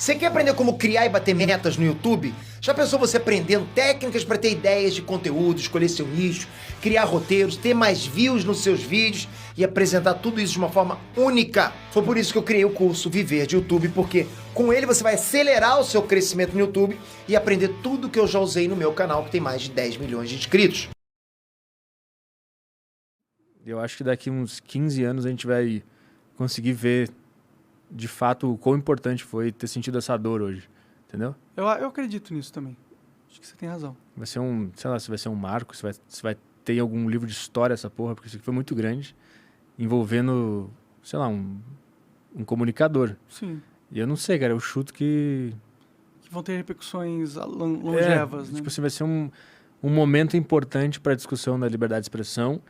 Você quer aprender como criar e bater metas no YouTube? Já pensou você aprendendo técnicas para ter ideias de conteúdo, escolher seu nicho, criar roteiros, ter mais views nos seus vídeos e apresentar tudo isso de uma forma única? Foi por isso que eu criei o curso Viver de YouTube, porque com ele você vai acelerar o seu crescimento no YouTube e aprender tudo que eu já usei no meu canal, que tem mais de 10 milhões de inscritos. Eu acho que daqui uns 15 anos a gente vai conseguir ver de fato o quão importante foi ter sentido essa dor hoje, entendeu? Eu acredito nisso também. Acho que você tem razão. Vai ser um, sei lá, se vai ser um marco, se vai ter algum livro de história essa porra, porque isso aqui foi muito grande, envolvendo, sei lá, um comunicador. Sim. E eu não sei, cara, eu chuto que vão ter repercussões longevas, né? Tipo assim, vai ser um momento importante para a discussão da liberdade de expressão.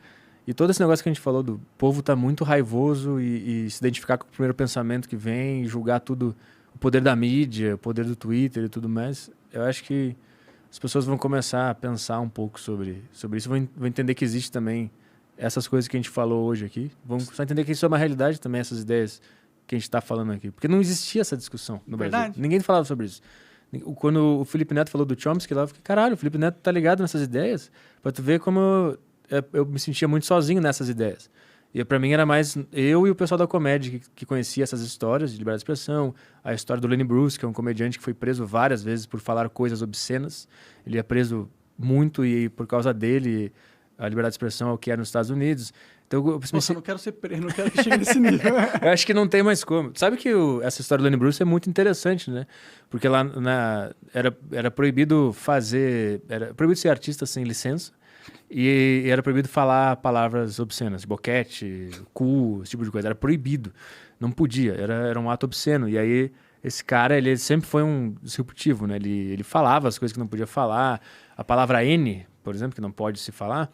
E todo esse negócio que a gente falou do povo tá muito raivoso e se identificar com o primeiro pensamento que vem, julgar tudo, o poder da mídia, o poder do Twitter e tudo mais, eu acho que as pessoas vão começar a pensar um pouco sobre isso, vão entender que existe também essas coisas que a gente falou hoje aqui, vão só entender que isso é uma realidade também, essas ideias que a gente está falando aqui. Porque não existia essa discussão no Brasil. Ninguém falava sobre isso. Quando o Felipe Neto falou do Chomsky, lá eu fiquei, caralho, o Felipe Neto tá ligado nessas ideias? Pra tu ver como eu me sentia muito sozinho nessas ideias. E pra mim era mais eu e o pessoal da comédia que conhecia essas histórias de liberdade de expressão, a história do Lenny Bruce, que é um comediante que foi preso várias vezes por falar coisas obscenas. Ele é preso muito e por causa dele a liberdade de expressão é o que é nos Estados Unidos. Então, Nossa, eu não quero ser preso, não quero que chegue nesse nível. Eu acho que não tem mais como. Sabe que essa história do Lenny Bruce é muito interessante, né? Porque lá era proibido era proibido ser artista sem licença e era proibido falar palavras obscenas, boquete, cu, esse tipo de coisa. Era proibido. Não podia. Era um ato obsceno. E aí esse cara, ele sempre foi um disruptivo, né? Ele falava as coisas que não podia falar. A palavra N, por exemplo, que não pode se falar,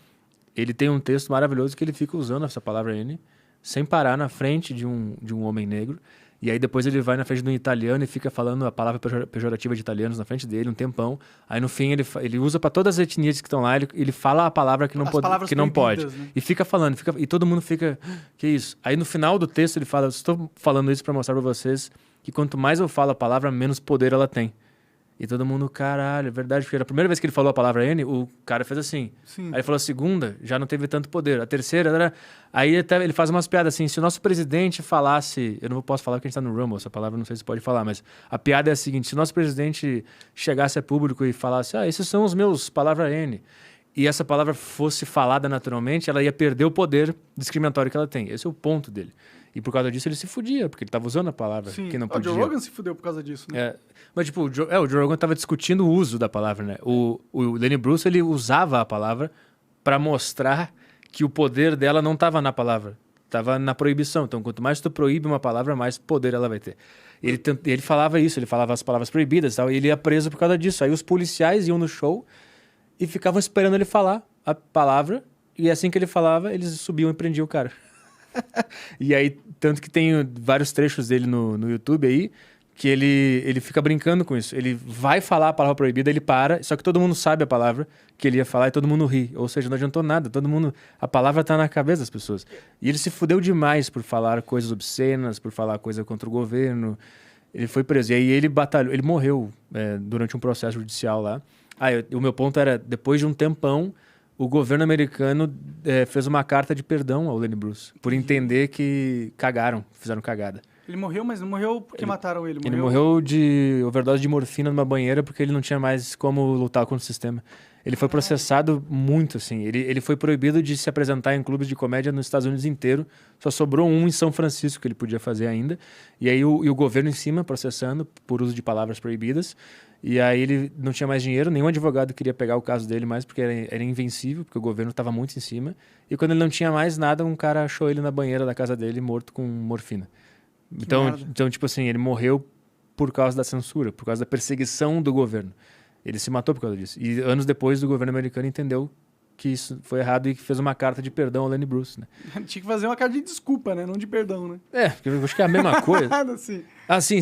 ele tem um texto maravilhoso que ele fica usando essa palavra N sem parar na frente de um homem negro. E aí depois ele vai na frente de um italiano e fica falando a palavra pejorativa de italianos na frente dele um tempão. Aí no fim ele usa para todas as etnias que estão lá, ele fala a palavra que não pode. Né? E fica falando, e todo mundo fica, que isso? Aí no final do texto ele fala, estou falando isso para mostrar para vocês que quanto mais eu falo a palavra, menos poder ela tem. E todo mundo, caralho, é verdade, porque era a primeira vez que ele falou a palavra N, o cara fez assim. Sim. Aí ele falou a segunda, já não teve tanto poder. A terceira, era... Aí até ele faz umas piadas assim, se o nosso presidente falasse... Eu não posso falar porque a gente tá no Rumble, essa palavra não sei se pode falar, mas a piada é a seguinte, se o nosso presidente chegasse a público e falasse, esses são os meus, palavra N, e essa palavra fosse falada naturalmente, ela ia perder o poder discriminatório que ela tem. Esse é o ponto dele. E por causa disso ele se fudia, porque ele tava usando a palavra que não podia. O Joe Rogan se fudeu por causa disso, né? Mas, tipo, o Joe Rogan tava discutindo o uso da palavra, né? O Lenny Bruce, ele usava a palavra para mostrar que o poder dela não tava na palavra, tava na proibição. Então, quanto mais tu proíbe uma palavra, mais poder ela vai ter. Ele falava isso, ele falava as palavras proibidas e tal, e ele ia preso por causa disso. Aí os policiais iam no show e ficavam esperando ele falar a palavra, e assim que ele falava, eles subiam e prendiam o cara. E aí, tanto que tem vários trechos dele no YouTube aí, que ele fica brincando com isso. Ele vai falar a palavra proibida, ele para, só que todo mundo sabe a palavra que ele ia falar e todo mundo ri. Ou seja, não adiantou nada, a palavra tá na cabeça das pessoas. E ele se fudeu demais por falar coisas obscenas, por falar coisa contra o governo. Ele foi preso. E aí ele batalhou, ele morreu durante um processo judicial lá. O meu ponto era, depois de um tempão, o governo americano fez uma carta de perdão ao Lenny Bruce, por entender que fizeram cagada. Ele morreu, mas não morreu porque mataram ele. Ele morreu de overdose de morfina numa banheira porque ele não tinha mais como lutar contra o sistema. Ele foi processado muito, assim. Ele foi proibido de se apresentar em clubes de comédia nos Estados Unidos inteiro. Só sobrou um em São Francisco que ele podia fazer ainda. E aí o governo em cima processando por uso de palavras proibidas. E aí ele não tinha mais dinheiro, nenhum advogado queria pegar o caso dele mais porque era invencível, porque o governo estava muito em cima. E quando ele não tinha mais nada, um cara achou ele na banheira da casa dele morto com morfina. Então, tipo assim, ele morreu por causa da censura, por causa da perseguição do governo. Ele se matou por causa disso. E anos depois o governo americano entendeu que isso foi errado e que fez uma carta de perdão ao Lenny Bruce, né? Tinha que fazer uma carta de desculpa, né? Não de perdão, né? Porque eu acho que é a mesma coisa. Sim. Sim.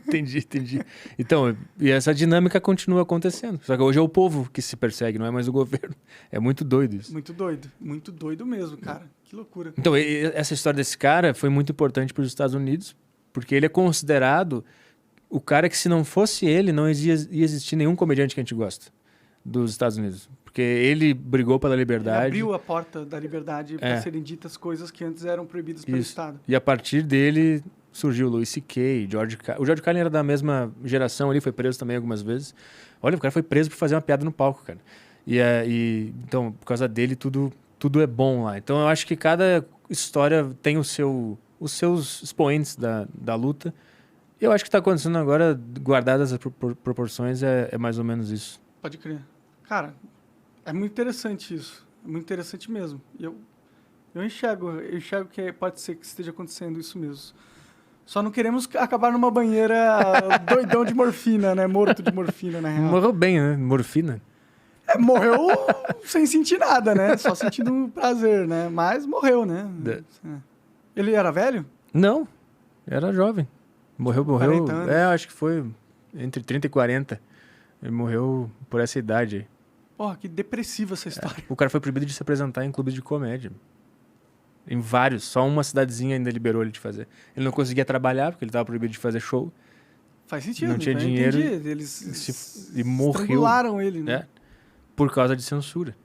Entendi. Então, e essa dinâmica continua acontecendo. Só que hoje é o povo que se persegue, não é mais o governo. É muito doido isso. Muito doido mesmo, cara. Que loucura. Então, essa história desse cara foi muito importante para os Estados Unidos, porque ele é considerado o cara que, se não fosse ele, não ia existir nenhum comediante que a gente gosta dos Estados Unidos. Porque ele brigou pela liberdade. Ele abriu a porta da liberdade para serem ditas coisas que antes eram proibidas pelo Estado. E a partir dele surgiu o Louis C.K., o George Carlin era da mesma geração ali, foi preso também algumas vezes. Olha, o cara foi preso por fazer uma piada no palco, cara. Então, por causa dele, tudo é bom lá. Então, eu acho que cada história tem os seus expoentes da luta. Eu acho que está acontecendo agora, guardadas as proporções, é mais ou menos isso. Pode crer. Cara, é muito interessante isso. É muito interessante mesmo. Eu enxergo que pode ser que esteja acontecendo isso mesmo. Só não queremos acabar numa banheira doidão de morfina, né? Morto de morfina, na real. Morreu bem, né? Morfina. Morreu sem sentir nada, né? Só sentindo prazer, né? Mas morreu, né? Ele era velho? Não, era jovem. Morreu. 40 anos. Acho que foi entre 30 e 40. Ele morreu por essa idade aí. Porra, que depressiva essa história. O cara foi proibido de se apresentar em clubes de comédia. Em vários. Só uma cidadezinha ainda liberou ele de fazer. Ele não conseguia trabalhar, porque ele estava proibido de fazer show. Faz sentido. Não tinha dinheiro. Entendi. Eles e morreu. Estrangularam ele, né? Por causa de censura.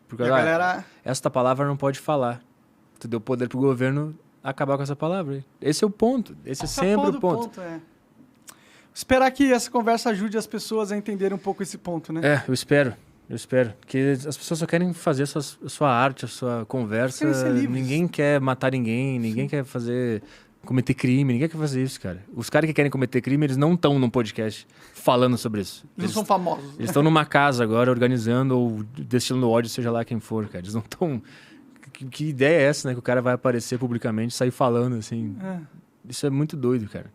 Por causa, galera... esta palavra não pode falar. Tu deu poder pro governo acabar com essa palavra. Esse é o ponto. Esse é sempre o ponto. Esperar que essa conversa ajude as pessoas a entenderem um pouco esse ponto, né? Eu espero. Porque as pessoas só querem fazer a sua arte, a sua conversa. Ninguém quer matar ninguém quer cometer crime, ninguém quer fazer isso, cara. Os caras que querem cometer crime, eles não estão num podcast falando sobre isso. Eles não são famosos. Eles estão numa casa agora, organizando ou destilando ódio, seja lá quem for, cara. Eles não estão... Que ideia é essa, né? Que o cara vai aparecer publicamente, sair falando, assim. Isso é muito doido, cara.